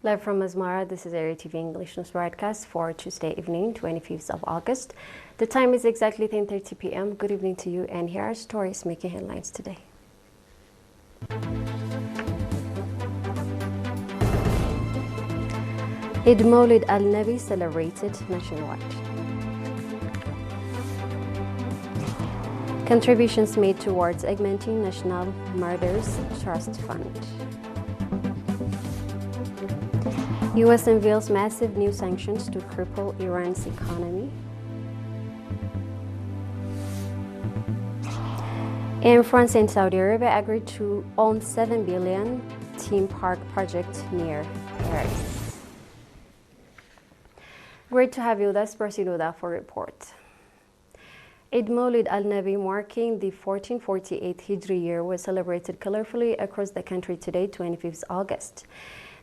Live from Asmara, this is ERi-TV English News broadcast for Tuesday evening, 25th of August. The time is exactly 10:30 p.m. Good evening to you, and here are stories making headlines today. Eid Mewlid Al-Nebi celebrated nationwide. Contributions made towards augmenting National Martyrs Trust Fund. U.S. unveils massive new sanctions to cripple Iran's economy. And France and Saudi Arabia agreed to own $7 billion theme park project near Paris. Great to have you with us. Proceed with that for report. Eid Mewlid Al-Nebi, marking the 1448 Hijri year, was celebrated colorfully across the country today, 25th August.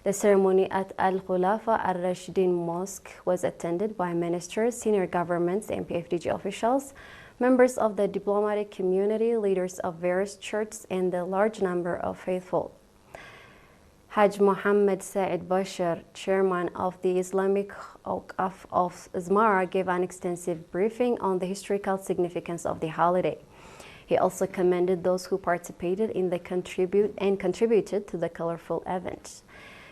The ceremony at Al-Khulafa Al-Rashidin Mosque was attended by ministers, senior governments, and PFDG officials, members of the diplomatic community, leaders of various churches, and a large number of faithful. Hajj Mohammed Said Bashir, chairman of the Islamic Awqaf of Asmara, gave an extensive briefing on the historical significance of the holiday. He also commended those who participated in the contributed to the colorful event.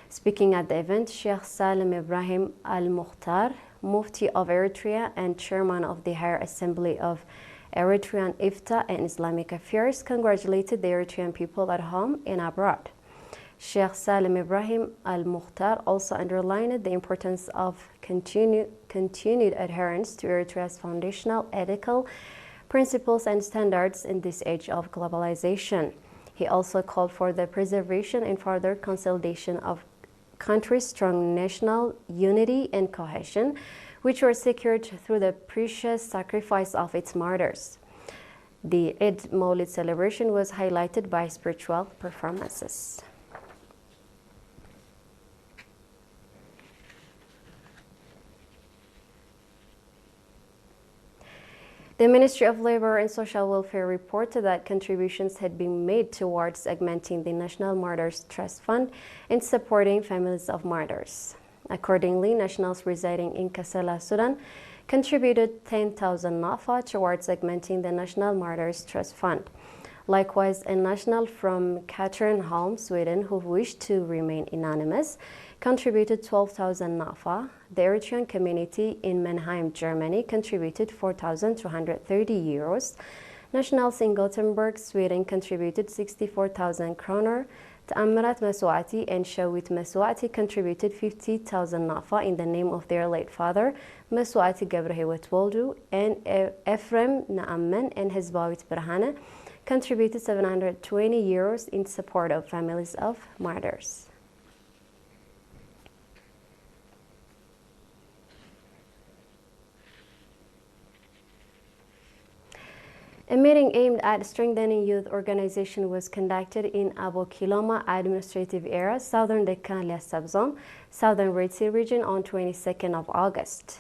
Speaking at the event, Sheikh Salim Ibrahim Al-Mukhtar, Mufti of Eritrea and chairman of the Higher Assembly of Eritrean Ifta and Islamic Affairs, congratulated the Eritrean people at home and abroad. Sheikh Salim Ibrahim Al-Mukhtar also underlined the importance of continued adherence to Eritrea's foundational ethical principles and standards in this age of globalization. He also called for the preservation and further consolidation of country's strong national unity and cohesion, which were secured through the precious sacrifice of its martyrs. The Eid Mewlid celebration was highlighted by spiritual performances. The Ministry of Labor and Social Welfare reported that contributions had been made towards augmenting the National Martyrs Trust Fund and supporting families of martyrs. Accordingly, nationals residing in Kassala, Sudan, contributed 10,000 nafa towards augmenting the National Martyrs Trust Fund. Likewise, a national from Katrineholm, Sweden, who wished to remain anonymous, contributed 12,000 nafa. The Eritrean community in Mannheim, Germany, contributed 4,230 euros. Nationals in Gothenburg, Sweden, contributed 64,000 kroner. Ta'amrat Maswati and Shawit Maswati contributed 50,000 nafa in the name of their late father, Maswati Gabrahewet Woldu, and Ephraim Na'amman and Hezbawit Brahana contributed 720 euros in support of families of martyrs. A meeting aimed at strengthening youth organization was conducted in Abu Kiloma administrative area, southern Deccan Subzone, southern Red Sea region on 22nd of August.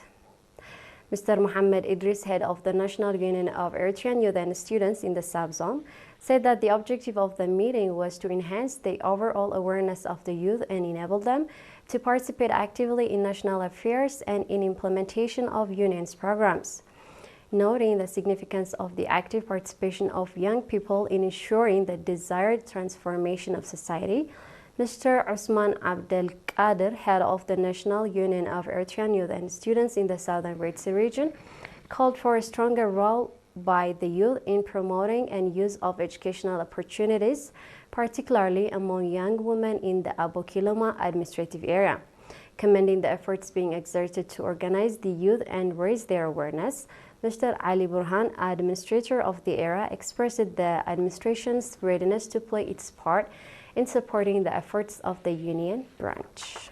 Mr. Mohammed Idris, head of the National Union of Eritrean Youth and Students in the subzone, said that the objective of the meeting was to enhance the overall awareness of the youth and enable them to participate actively in national affairs and in implementation of union's programs. Noting the significance of the active participation of young people in ensuring the desired transformation of society, Mr. Usman Abdel Qadir, head of the National Union of Eritrean Youth and Students in the Southern Red Sea region, called for a stronger role by the youth in promoting and use of educational opportunities, particularly among young women in the Abu Kiloma administrative area. Commending the efforts being exerted to organize the youth and raise their awareness, Mr. Ali Burhan, administrator of the area, expressed the administration's readiness to play its part in supporting the efforts of the union branch.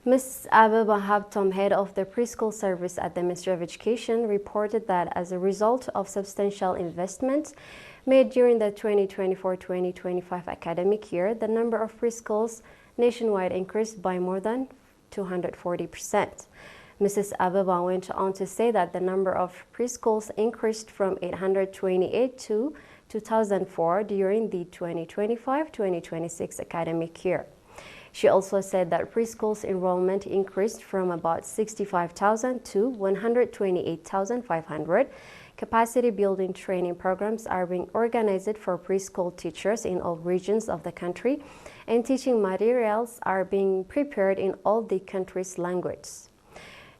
Ms. Ababa Habtom, head of the preschool service at the Ministry of Education, reported that as a result of substantial investments made during the 2024-2025 academic year, the number of preschools nationwide increased by more than 240%. Mrs. Ababa went on to say that the number of preschools increased from 828 to 2004 during the 2025-2026 academic year. She also said that preschool's enrollment increased from about 65,000 to 128,500. Capacity building training programs are being organized for preschool teachers in all regions of the country, and teaching materials are being prepared in all the country's languages.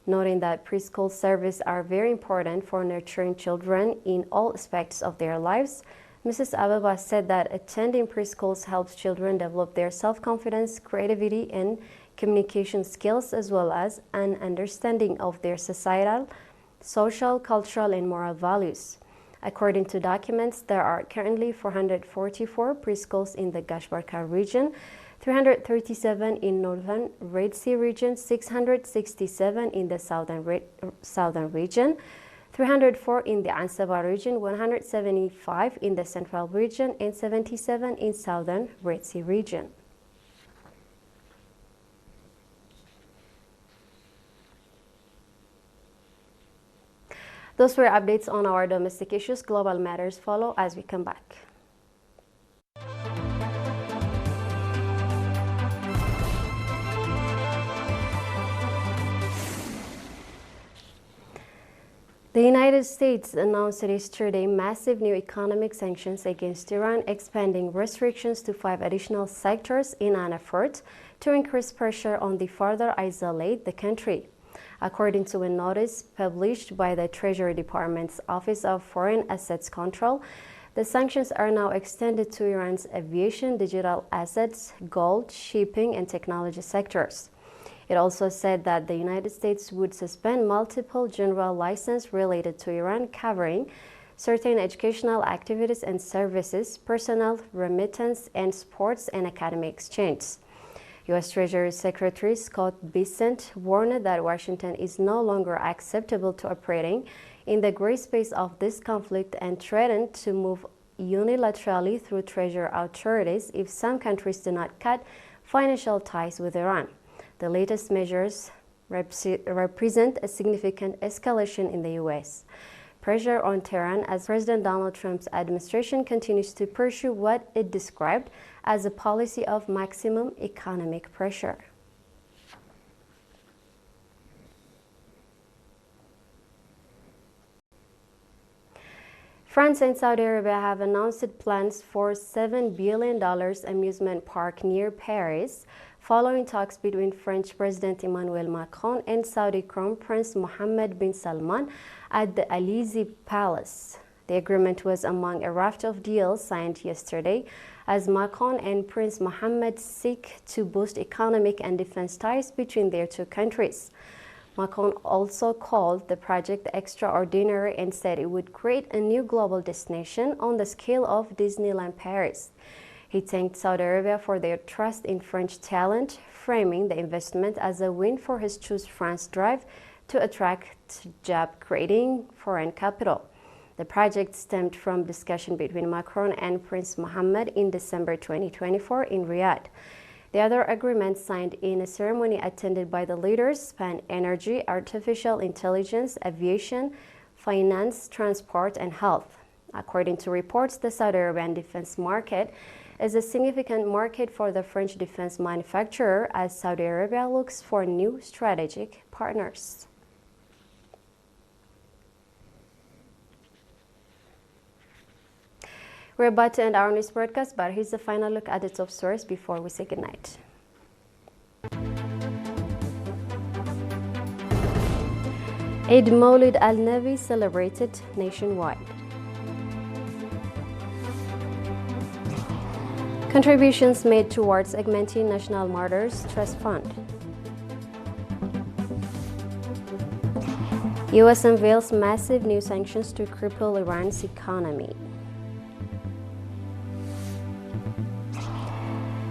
Noting that preschool services are very important for nurturing children in all aspects of their lives, Mrs. Ababa said that attending preschools helps children develop their self-confidence, creativity, and communication skills, as well as an understanding of their societal, social, cultural, and moral values. According to documents, there are currently 444 preschools in the Gashbarka region, 337 in northern Red Sea region, 667 in the southern region, 304 in the Ansaba region, 175 in the central region, and 77 in southern Red Sea region. Those were updates on our domestic issues. Global matters follow as we come back. The United States announced yesterday massive new economic sanctions against Iran, expanding restrictions to 5 additional sectors in an effort to increase pressure on the further isolate the country. According to a notice published by the Treasury Department's Office of Foreign Assets Control, the sanctions are now extended to Iran's aviation, digital assets, gold, shipping, and technology sectors. It also said that the United States would suspend multiple general licenses related to Iran, covering certain educational activities and services, personnel, remittance, and sports and academic exchange. U.S. Treasury Secretary Scott Bessent warned that Washington is no longer acceptable to operating in the gray space of this conflict and threatened to move unilaterally through Treasury authorities if some countries do not cut financial ties with Iran. The latest measures represent a significant escalation in the U.S. pressure on Tehran as President Donald Trump's administration continues to pursue what it described as a policy of maximum economic pressure. France and Saudi Arabia have announced plans for $7 billion amusement park near Paris, following talks between French President Emmanuel Macron and Saudi Crown Prince Mohammed bin Salman at the Élysée Palace. The agreement was among a raft of deals signed yesterday as Macron and Prince Mohammed seek to boost economic and defense ties between their two countries. Macron also called the project extraordinary and said it would create a new global destination on the scale of Disneyland Paris. He thanked Saudi Arabia for their trust in French talent, framing the investment as a win for his Choose France drive to attract job-creating foreign capital. The project stemmed from discussion between Macron and Prince Mohammed in December 2024 in Riyadh. The other agreements signed in a ceremony attended by the leaders span energy, artificial intelligence, aviation, finance, transport, and health. According to reports, the Saudi Arabian defense market is a significant market for the French defense manufacturer as Saudi Arabia looks for new strategic partners. We're about to end our news broadcast, but here's a final look at the top stories before we say goodnight. Eid Mewlid Al-Nebi celebrated nationwide. Contributions made towards augmenting National Martyrs Trust Fund. U.S. unveils massive new sanctions to cripple Iran's economy.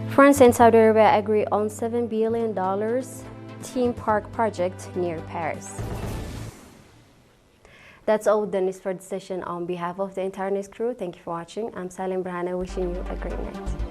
France and Saudi Arabia agree on $7 billion theme park project near Paris. That's all the news for this session. On behalf of the entire news crew, thank you for watching. I'm Salim Brahana, wishing you a great night.